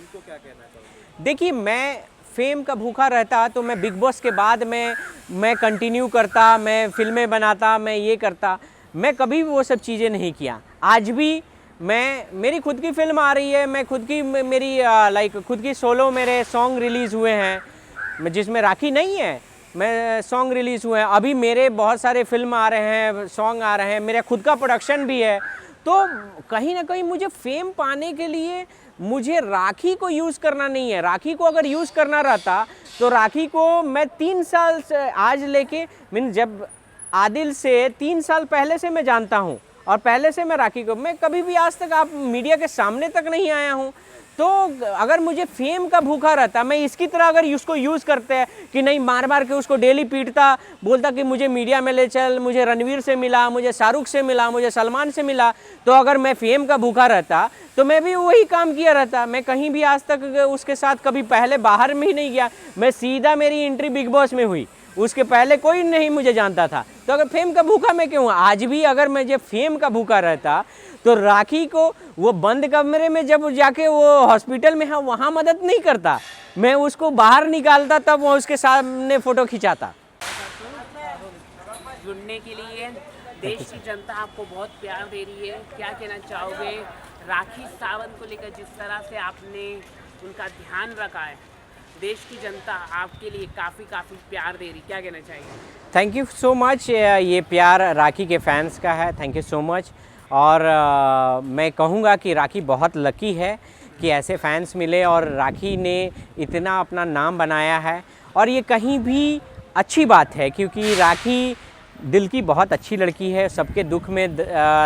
को क्या कहना चाहोगे? देखिए, मैं फेम का भूखा रहता तो मैं बिग बॉस के बाद मैं कंटिन्यू करता, मैं फ़िल्में बनाता, मैं ये करता। मैं कभी भी वो सब चीज़ें नहीं किया। आज भी मेरी खुद की फ़िल्म आ रही है, मैं खुद की मेरी लाइक खुद की सोलो मेरे सॉन्ग रिलीज़ हुए हैं, जिसमें राखी नहीं है, मैं सॉन्ग रिलीज़ हुए हैं। अभी मेरे बहुत सारे फ़िल्म आ रहे हैं, सॉन्ग आ रहे हैं, मेरा खुद का प्रोडक्शन भी है। तो कहीं ना कहीं मुझे फेम पाने के लिए मुझे राखी को यूज़ करना नहीं है। राखी को अगर यूज़ करना रहता तो राखी को मैं 3 साल से आज लेके मीन जब आदिल से 3 साल पहले से मैं जानता हूँ, और पहले से मैं राखी को, मैं कभी भी आज तक आप मीडिया के सामने तक नहीं आया हूँ। तो अगर मुझे फेम का भूखा रहता, मैं इसकी तरह अगर उसको यूज़ करते हैं कि नहीं, मार मार के उसको डेली पीटता, बोलता कि मुझे मीडिया में ले चल, मुझे रणवीर से मिला, मुझे शाहरुख से मिला, मुझे सलमान से मिला, तो अगर मैं फेम का भूखा रहता तो मैं भी वही काम किया रहता। मैं कहीं भी आज तक उसके साथ कभी पहले बाहर में ही नहीं गया। मैं सीधा मेरी एंट्री बिग बॉस में हुई, उसके पहले कोई नहीं मुझे जानता था। तो अगर फेम का भूखा मैं क्यों हूँ? आज भी अगर मैं जब फेम का भूखा रहता तो राखी को वो बंद कमरे में जब जाके वो हॉस्पिटल में है वहाँ मदद नहीं करता, मैं उसको बाहर निकालता, तब वो उसके सामने फ़ोटो खिंचाता। जुड़ने के लिए देश की जनता आपको बहुत प्यार दे रही है, क्या कहना चाहोगे राखी सावंत को लेकर? जिस तरह से आपने उनका ध्यान रखा है, देश की जनता आपके लिए काफ़ी प्यार दे रही, क्या कहना चाहिए? Thank you so much. ये प्यार राखी के फैंस का है, थैंक यू सो मच। और मैं कहूँगा कि राखी बहुत लकी है कि ऐसे फैंस मिले, और राखी ने इतना अपना नाम बनाया है, और ये कहीं भी अच्छी बात है, क्योंकि राखी दिल की बहुत अच्छी लड़की है। सबके दुख में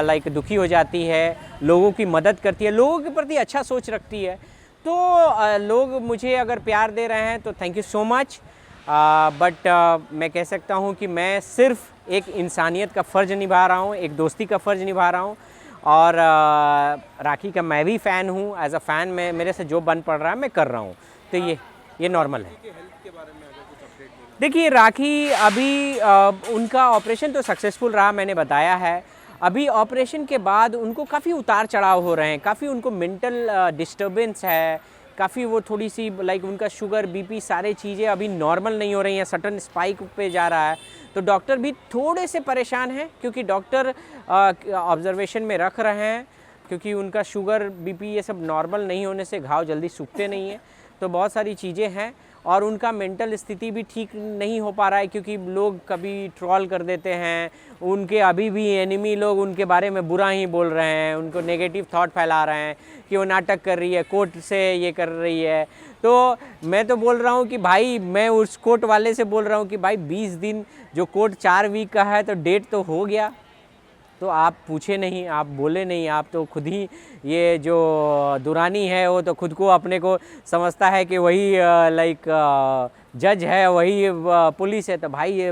लाइक दुखी हो जाती है, लोगों की मदद करती है, लोगों के प्रति अच्छा सोच रखती है। तो लोग मुझे अगर प्यार दे रहे हैं तो thank you so much. But मैं कह सकता हूँ कि मैं सिर्फ एक इंसानियत का फ़र्ज़ निभा रहा हूँ, एक दोस्ती का फ़र्ज़ निभा रहा हूँ, और राखी का मैं भी फ़ैन हूँ। एज अ फ़ैन मैं, मेरे से जो बन पड़ रहा है मैं कर रहा हूँ, तो ये नॉर्मल है। देखिए, राखी अभी उनका ऑपरेशन तो सक्सेसफुल रहा, मैंने बताया है। अभी ऑपरेशन के बाद उनको काफ़ी उतार चढ़ाव हो रहे हैं, काफ़ी उनको मेंटल डिस्टर्बेंस है, काफ़ी वो थोड़ी सी लाइक उनका शुगर, बीपी, सारी चीज़ें अभी नॉर्मल नहीं हो रही हैं, सडन स्पाइक पे जा रहा है। तो डॉक्टर भी थोड़े से परेशान हैं, क्योंकि डॉक्टर ऑब्जर्वेशन में रख रहे हैं, क्योंकि उनका शुगर, बीपी ये सब नॉर्मल नहीं होने से घाव जल्दी सूखते नहीं हैं। तो बहुत सारी चीज़ें हैं, और उनका मेंटल स्थिति भी ठीक नहीं हो पा रहा है, क्योंकि लोग कभी ट्रोल कर देते हैं, उनके अभी भी एनिमी लोग उनके बारे में बुरा ही बोल रहे हैं, उनको नेगेटिव थॉट फैला रहे हैं कि वो नाटक कर रही है, कोर्ट से ये कर रही है। तो मैं तो बोल रहा हूँ कि भाई, मैं उस कोर्ट वाले से बोल रहा हूँ कि भाई 20 दिन, जो कोर्ट 4 वीक का है, तो डेट तो हो गया, तो आप पूछे नहीं, आप बोले नहीं, आप तो खुद ही, ये जो दुरानी है वो तो खुद को अपने को समझता है कि वही लाइक जज है, वही पुलिस है। तो भाई ये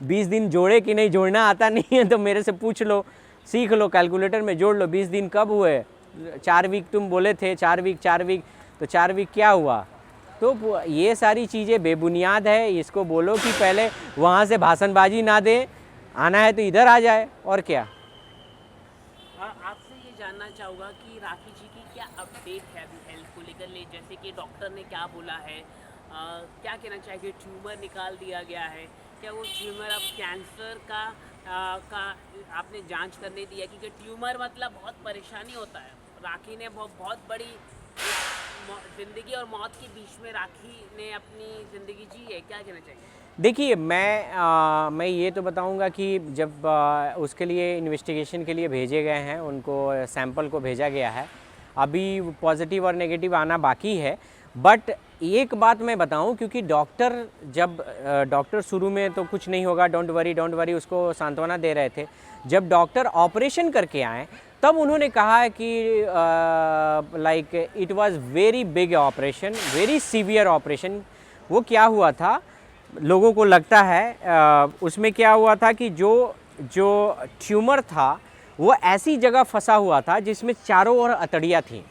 20 दिन जोड़े कि नहीं, जोड़ना आता नहीं है तो मेरे से पूछ लो, सीख लो, कैलकुलेटर में जोड़ लो 20 दिन कब हुए। 4 वीक तुम बोले थे, 4 वीक तो 4 वीक क्या हुआ? तो ये सारी चीज़ें बेबुनियाद है। इसको बोलो कि पहले वहाँ से भाषणबाजी ना दे, आना है तो इधर आ जाए, और क्या। आपसे ये जानना चाहूँगा कि राखी जी की क्या अपडेट है अभी हेल्थ को लेकर, जैसे कि डॉक्टर ने क्या बोला है, क्या कहना चाहिए? ट्यूमर निकाल दिया गया है, क्या वो ट्यूमर अब कैंसर का आपने जांच करने दिया? क्योंकि ट्यूमर मतलब बहुत परेशानी होता है। राखी ने बहुत बड़ी ज़िंदगी और मौत के बीच में राखी ने अपनी ज़िंदगी जी है, क्या कहना चाहिए? देखिए, मैं ये तो बताऊंगा कि जब उसके लिए इन्वेस्टिगेशन के लिए भेजे गए हैं, उनको सैंपल को भेजा गया है, अभी पॉजिटिव और नेगेटिव आना बाकी है। बट एक बात मैं बताऊं, क्योंकि डॉक्टर शुरू में तो कुछ नहीं होगा, डोंट वरी उसको सांत्वना दे रहे थे। जब डॉक्टर ऑपरेशन करके आए तब उन्होंने कहा है कि like it was very big operation, very severe operation. वो क्या हुआ था, लोगों को लगता है उसमें क्या हुआ था कि जो ट्यूमर था वो ऐसी जगह फंसा हुआ था जिसमें चारों ओर अतड़ियाँ थीं,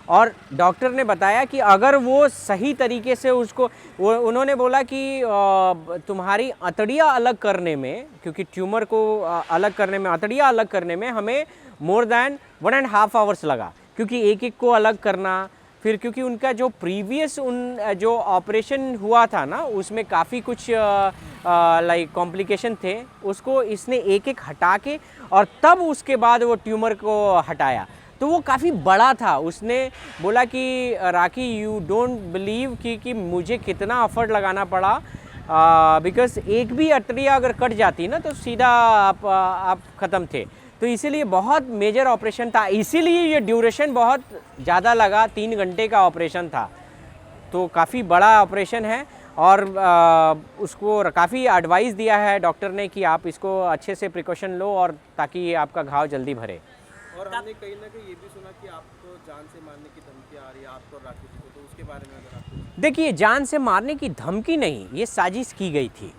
और डॉक्टर ने बताया कि अगर वो सही तरीके से उसको, उन्होंने बोला कि तुम्हारी अतड़ियाँ अलग करने में, क्योंकि ट्यूमर को अलग करने में, अतड़ियाँ अलग करने में हमें मोर देन 1.5 आवर्स लगा, क्योंकि एक एक को अलग करना, फिर क्योंकि उनका जो प्रीवियस जो ऑपरेशन हुआ था ना उसमें काफ़ी कुछ लाइक कॉम्प्लिकेशन थे, उसको इसने एक एक हटा के और तब उसके बाद वो ट्यूमर को हटाया। तो वो काफ़ी बड़ा था। उसने बोला कि राखी यू डोंट बिलीव कि मुझे कितना एफर्ट लगाना पड़ा, बिकॉज़ एक भी अटरिया अगर कट जाती ना तो सीधा आप ख़त्म थे। तो इसीलिए बहुत मेजर ऑपरेशन था, इसीलिए ये ड्यूरेशन बहुत ज़्यादा लगा, 3 घंटे का ऑपरेशन था। तो काफ़ी बड़ा ऑपरेशन है और उसको काफ़ी एडवाइस दिया है डॉक्टर ने कि आप इसको अच्छे से प्रिकॉशन लो और ताकि आपका घाव जल्दी भरे। और हमने कहीं ना कहीं ये भी सुना कि आपको जान से मारने की धमकी आ रही है आपको और राखी जी को, तो उसके बारे में अगर आप देखिए, जान से मारने की धमकी नहीं, ये साजिश की गई थी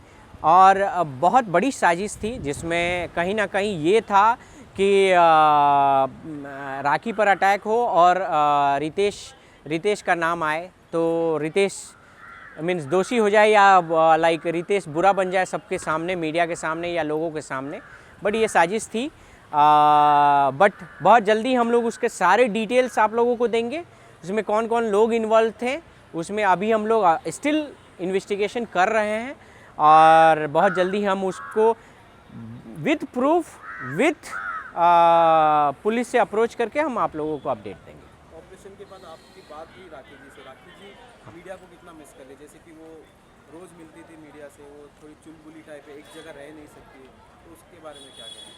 और बहुत बड़ी साजिश थी जिसमें कहीं ना कहीं ये था कि राखी पर अटैक हो और रितेश का नाम आए तो रितेश मीन्स दोषी हो जाए या लाइक रितेश बुरा बन जाए सबके सामने, मीडिया के सामने या लोगों के सामने। बट ये साजिश थी। बट बहुत जल्दी हम लोग उसके सारे डिटेल्स आप लोगों को देंगे, उसमें कौन कौन लोग इन्वॉल्व थे उसमें अभी हम लोग स्टिल इन्वेस्टिगेशन कर रहे हैं और बहुत जल्दी हम उसको विथ प्रूफ विथ पुलिस से अप्रोच करके हम आप लोगों को अपडेट देंगे। ऑपरेशन के बाद आपकी बात हुई राखी जी से, राखी जी मीडिया को कितना मिस कर ले, जैसे कि वो रोज़ मिलती थी मीडिया से, वो थोड़ी चुलबुली टाइप है, एक जगह रह नहीं सकती, तो उसके बारे में क्या कहें?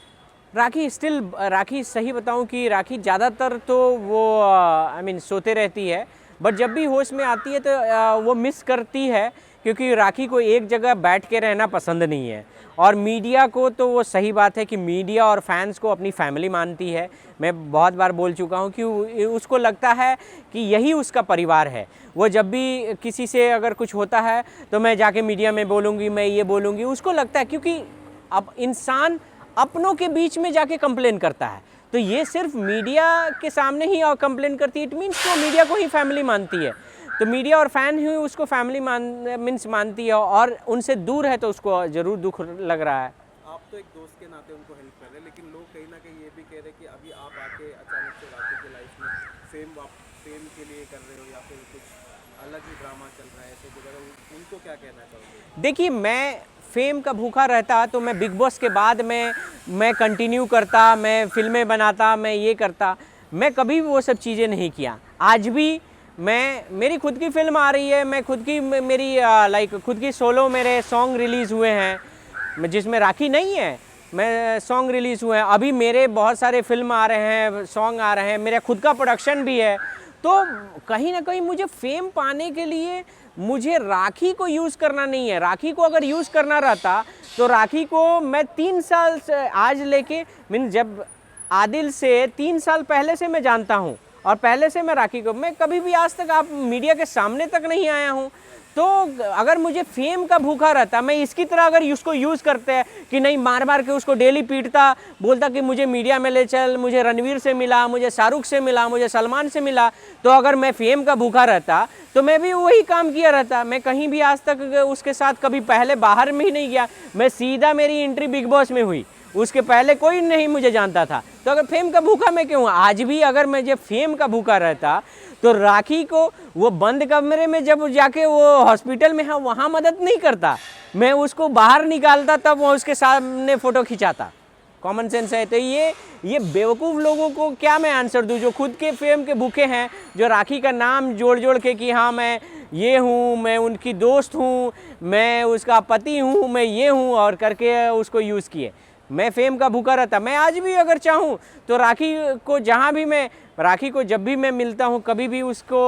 राखी सही बताऊं कि राखी ज़्यादातर तो वो आई मीन सोते रहती है, बट जब भी होश में आती है तो वो मिस करती है क्योंकि राखी को एक जगह बैठ के रहना पसंद नहीं है। और मीडिया को तो वो सही बात है कि मीडिया और फैंस को अपनी फैमिली मानती है। मैं बहुत बार बोल चुका हूँ कि उसको लगता है कि यही उसका परिवार है। वो जब भी किसी से अगर कुछ होता है तो मैं जाके मीडिया में बोलूँगी, मैं ये बोलूँगी, उसको लगता है क्योंकि अब इंसान अपनों के बीच में जाके कंप्लेन करता है तो ये सिर्फ मीडिया के सामने ही और कंप्लेन करती है, इट मीन्स वो मीडिया को ही फैमिली मानती है। तो मीडिया और फैन ही उसको फैमिली मानती है और उनसे दूर है तो उसको ज़रूर दुख लग रहा है। आप तो एक दोस्त के नाते उनको हेल्प कर रहे हैं, लेकिन लोग कहीं ना कहीं ये भी कह रहे हैं कि अभी आप आके अचानक से राखी की लाइफ में फेम के लिए कर रहे हो या फिर कुछ अलग ही ड्रामा चल रहा है, ऐसे वगैरह, उनको क्या कहना चाहोगे? देखिए, मैं फेम का भूखा रहता तो मैं बिग बॉस के बाद मैं कंटिन्यू करता, मैं फिल्में बनाता, मैं ये करता, मैं कभी वो सब चीज़ें नहीं किया। आज भी मेरी खुद की फिल्म आ रही है, मैं खुद की मेरी लाइक खुद की सोलो मेरे सॉन्ग रिलीज़ हुए हैं जिसमें राखी नहीं है, मैं सॉन्ग रिलीज़ हुए हैं। अभी मेरे बहुत सारे फिल्म आ रहे हैं, सॉन्ग आ रहे हैं, मेरा खुद का प्रोडक्शन भी है। तो कहीं ना कहीं मुझे फेम पाने के लिए मुझे राखी को यूज़ करना नहीं है। राखी को अगर यूज़ करना रहता तो राखी को मैं 3 साल से आज लेके जब आदिल से 3 साल पहले से मैं जानता हूँ और पहले से मैं राखी को, मैं कभी भी आज तक आप मीडिया के सामने तक नहीं आया हूँ। तो अगर मुझे फेम का भूखा रहता, मैं इसकी तरह अगर उसको यूज़ करते हैं कि नहीं मार मार के उसको डेली पीटता, बोलता कि मुझे मीडिया में ले चल, मुझे रणवीर से मिला, मुझे शाहरुख से मिला, मुझे सलमान से मिला, तो अगर मैं फेम का भूखा रहता तो मैं भी वही काम किया रहता। मैं कहीं भी आज तक उसके साथ कभी पहले बाहर में ही नहीं गया, मैं सीधा मेरी एंट्री बिग बॉस में हुई, उसके पहले कोई नहीं मुझे जानता था। तो अगर फेम का भूखा मैं क्यों? आज भी अगर मैं जब फेम का भूखा रहता तो राखी को वो बंद कमरे में जब जाके वो हॉस्पिटल में है वहाँ मदद नहीं करता, मैं उसको बाहर निकालता, तब वो उसके सामने फ़ोटो खिंचाता। कॉमन सेंस है। तो ये बेवकूफ़ लोगों को क्या मैं आंसर दूँ जो खुद के फेम के भूखे हैं, जो राखी का नाम जोड़ जोड़ के कि हाँ मैं ये हूँ, मैं उनकी दोस्त हूँ, मैं उसका पति हूँ, मैं ये हूँ और करके उसको यूज़ किए। मैं फेम का भूखा रहता, मैं आज भी अगर चाहूँ तो राखी को जहाँ भी मैं राखी को जब भी मैं मिलता हूँ कभी भी उसको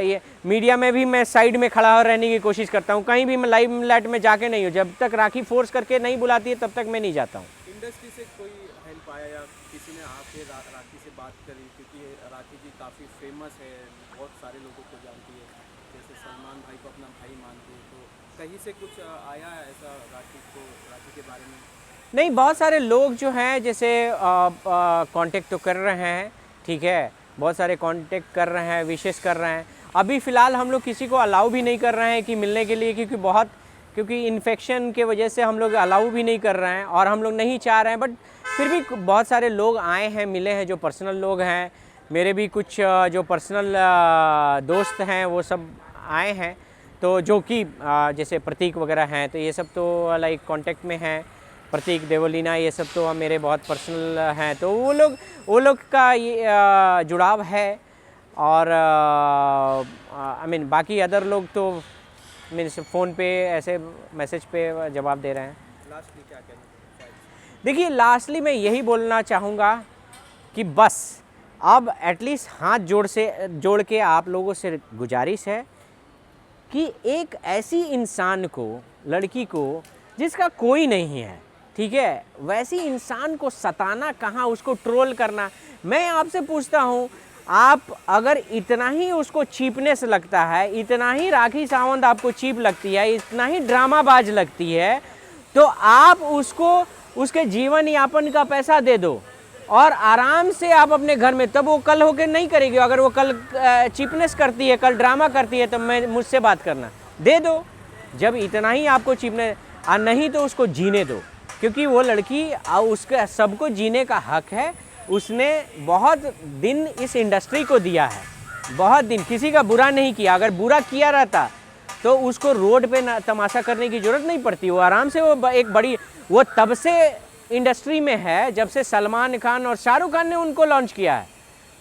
ये मीडिया में भी मैं साइड में खड़ा रहने की कोशिश करता हूँ, कहीं भी मैं लाइव लाइट में जाके नहीं हूँ। जब तक राखी फोर्स करके नहीं बुलाती है तब तक मैं नहीं जाता हूँ। इंडस्ट्री से कोई हेल्प आया या किसी ने आके राखी से बात करी, क्योंकि राखी जी काफ़ी फेमस है, बहुत सारे लोगों को जानती है, जैसे सलमान भाई को अपना भाई मानती है, तो कहीं से कुछ आया ऐसा राखी के बारे में? नहीं, बहुत सारे लोग जो हैं जैसे कांटेक्ट तो कर रहे हैं, ठीक है, बहुत सारे कांटेक्ट कर रहे हैं, विशेष कर रहे हैं। अभी फ़िलहाल हम लोग किसी को अलाउ भी नहीं कर रहे हैं कि मिलने के लिए, क्योंकि इन्फेक्शन के वजह से हम लोग अलाउ भी नहीं कर रहे हैं और हम लोग नहीं चाह रहे हैं। बट फिर भी बहुत सारे लोग आए हैं, मिले हैं, जो पर्सनल लोग हैं, मेरे भी कुछ जो पर्सनल दोस्त हैं वो सब आए हैं, तो जो कि जैसे प्रतीक वगैरह हैं, तो ये सब तो लाइक कांटेक्ट में हैं। प्रतीक, देवलीना, ये सब तो मेरे बहुत पर्सनल हैं, तो वो लोग का ये जुड़ाव है। और आई मीन बाकी अदर लोग तो मीन्स फ़ोन पे ऐसे मैसेज पे जवाब दे रहे हैं। लास्टली क्या कहना चाहेंगे? देखिए, लास्टली मैं यही बोलना चाहूँगा कि बस अब एटलीस्ट हाथ जोड़ के आप लोगों से गुजारिश है कि एक ऐसी इंसान को, लड़की को जिसका कोई नहीं है, ठीक है, वैसी इंसान को सताना कहाँ, उसको ट्रोल करना। मैं आपसे पूछता हूँ, आप अगर इतना ही उसको चीपनेस लगता है, इतना ही राखी सावंत आपको चीप लगती है, इतना ही ड्रामाबाज लगती है, तो आप उसको उसके जीवन यापन का पैसा दे दो और आराम से आप अपने घर में, तब वो कल होकर नहीं करेगी। अगर वो कल चीपनेस करती है, कल ड्रामा करती है, तब मैं मुझसे बात करना, दे दो। जब इतना ही आपको चीपनेस, नहीं तो उसको जीने दो, क्योंकि वो लड़की उसका सबको जीने का हक है। उसने बहुत दिन इस इंडस्ट्री को दिया है, बहुत दिन, किसी का बुरा नहीं किया। अगर बुरा किया रहता तो उसको रोड पे तमाशा करने की ज़रूरत नहीं पड़ती। वो आराम से वो तब से इंडस्ट्री में है जब से सलमान खान और शाहरुख खान ने उनको लॉन्च किया है।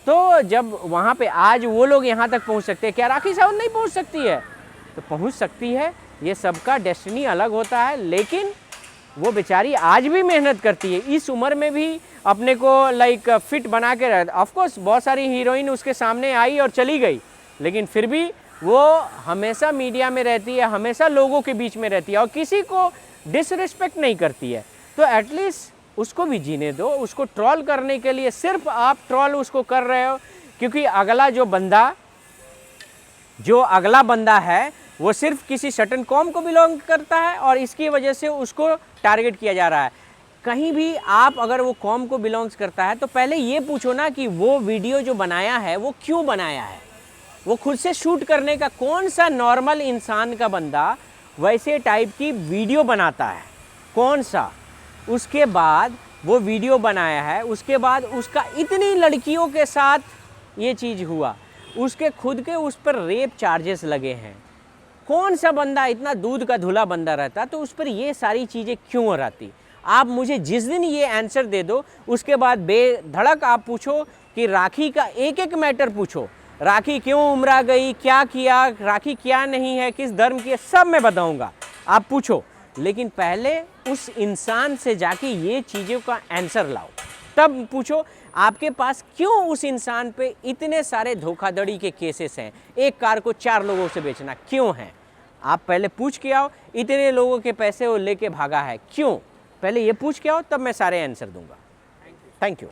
तो जब वहाँ पे आज वो लोग यहाँ तक पहुँच सकते हैं, क्या राखी सावंत नहीं पहुँच सकती है? तो पहुँच सकती है। ये सबका डेस्टिनी अलग होता है, लेकिन वो बेचारी आज भी मेहनत करती है, इस उम्र में भी अपने को लाइक फिट बना के रह। ऑफकोर्स बहुत सारी हीरोइन उसके सामने आई और चली गई, लेकिन फिर भी वो हमेशा मीडिया में रहती है, हमेशा लोगों के बीच में रहती है और किसी को डिसरिस्पेक्ट नहीं करती है। तो एटलीस्ट उसको भी जीने दो। उसको ट्रोल करने के लिए सिर्फ आप ट्रोल उसको कर रहे हो क्योंकि जो अगला बंदा है वो सिर्फ किसी सर्टेन कॉम को बिलोंग करता है और इसकी वजह से उसको टारगेट किया जा रहा है। कहीं भी आप अगर वो कॉम को बिलोंग्स करता है तो पहले ये पूछो ना कि वो वीडियो जो बनाया है वो क्यों बनाया है। वो खुद से शूट करने का, कौन सा नॉर्मल इंसान का बंदा वैसे टाइप की वीडियो बनाता है, कौन सा? उसके बाद वो वीडियो बनाया है, उसके बाद उसका इतनी लड़कियों के साथ ये चीज़ हुआ, उसके खुद के उस पर रेप चार्जेस लगे हैं। कौन सा बंदा इतना दूध का धुला बंदा रहता तो उस पर ये सारी चीज़ें क्यों रहती? आप मुझे जिस दिन ये आंसर दे दो, उसके बाद बेधड़क आप पूछो कि राखी का एक एक मैटर पूछो। राखी क्यों उमरा गई, क्या किया, राखी क्या नहीं है, किस धर्म की है, सब मैं बताऊंगा, आप पूछो। लेकिन पहले उस इंसान से जाके ये चीज़ों का आंसर लाओ, तब पूछो आपके पास क्यों उस इंसान पे इतने सारे धोखाधड़ी के केसेस हैं। एक कार को 4 लोगों से बेचना क्यों है? आप पहले पूछ के आओ। इतने लोगों के पैसे वो लेके भागा है क्यों? पहले ये पूछ के आओ, तब मैं सारे आंसर दूंगा। Thank you.